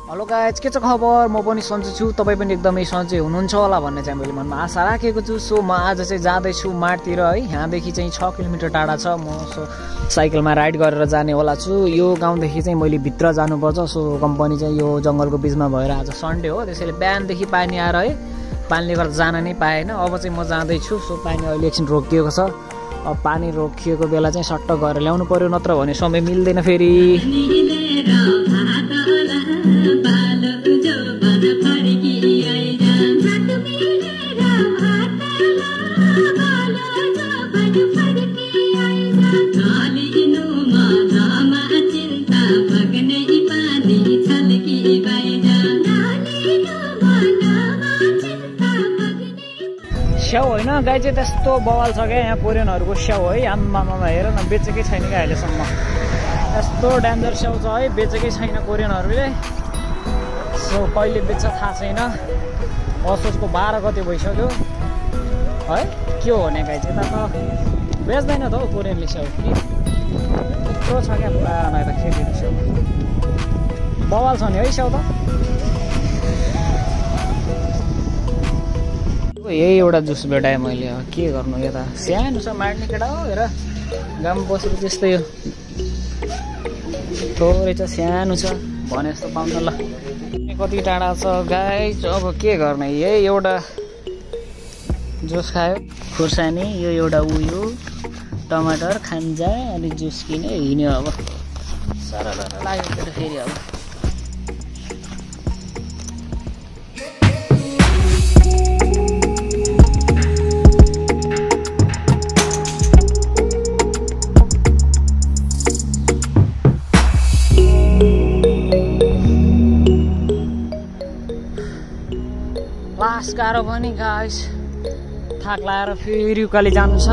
Hello guys, के छ खबर? म पनि सन्चै छु, तपाईँ पनि एकदमै सन्चै हुनुहुन्छ होला भन्ने चाहिँ मैले मनमा आशा राखेको छु। सो म आज चाहिँ जाँदैछु माडतिर है। यहाँदेखि चाहिँ 6 किलोमिटर टाढा छ। म सो साइकलमा राइड गरेर जाने होला छु। यो गाउँदेखि चाहिँ मैले भित्र जानुपर्छ। सो कम्पनी चाहिँ यो जङ्गलको बिचमा भएर आज सन्डे हो, त्यसैले बिहानदेखि पानी आएर है, पानीले गर्दा जान नै पाएन। अब चाहिँ म जाँदैछु। सो पानी अहिले एकछिन रोकिएको छ। अब पानी रोकिएको बेला चाहिँ सट्ट गएर ल्याउनु पर्यो, नत्र भने समय मिल्दैन फेरि। स्याउ होइन गाई चाहिँ त्यस्तो बवाल छ क्या यहाँ कोरियनहरूको स्याउ है। आम्मामा हेर न, बेचेकै छैन क्या अहिलेसम्म। यस्तो डेन्जर स्याउ छ है, बेचेकै छैन कोरियनहरूले। सो कहिले बेच्छ थाहा छैन। असोजको 12 गते भइसक्यो है। के हो भने गाई चाहिँ यता त बेच्दैन त हौ कोरियनले स्याउ कि यत्रो छ क्या पुरानो यता खेतीको स्याउ। बवाल छ नि है स्याउ त। यही एउटा जुस भेटाएँ मैले। अब के गर्नु, यता सानो छ माड्ने केटा हो। हेर गाउँमा बसेर त्यस्तै हो, थोरै छ, सानो छ, भने जस्तो पाउँछ। ल कति टाढा छ गाइस। अब के गर्ने, यही एउटा जुस खायो, खुर्सानी, यो एउटा उयो टमाटर खान्जा अनि जुस किने हिँड्यो। अब सारा लाग्यो केटा फेरि। अब लास्ट गाह्रो पनि गाइस, थाक लाएर फेरि उकाली जानु छ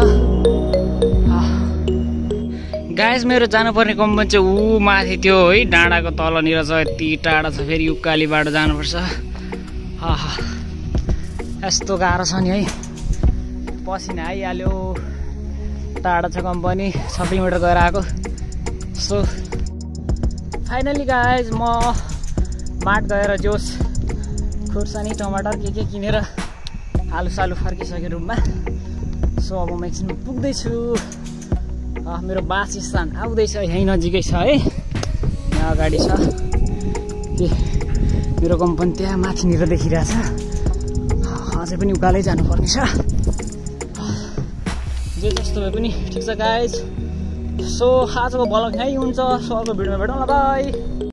गाइस। मेरो जानुपर्ने कम्पनी चाहिँ ऊ माथि त्यो है, डाँडाको तलनिर छ, यति टाढा छ। फेरि उकालीबाट जानुपर्छ। यस्तो गाह्रो छ नि है, पसिना आइहाल्यो। टाढा छ कम्पनी, 6 किलोमिटर गएर आएको। सो फाइनली गाइस म माट गएर जोस खुर्सानी टमाटर के किनेर आलु सालु फर्किसक्यो रुममा। सो अब म एकछिनमा पुग्दैछु। मेरो वासस्थान आउँदैछ, यहीँ नजिकै छ है, यहाँ अगाडि छ। मेरो कम्पनी त्यहाँ माथिनिर देखिरहेछ। अझै पनि उकालै जानुपर्ने छ। जे जस्तो भए पनि ठिक छ गाइज। सो आजको भ्लग यहीँ हुन्छ। सो अर्को भिडियोमा भेटौँ ल, बाई।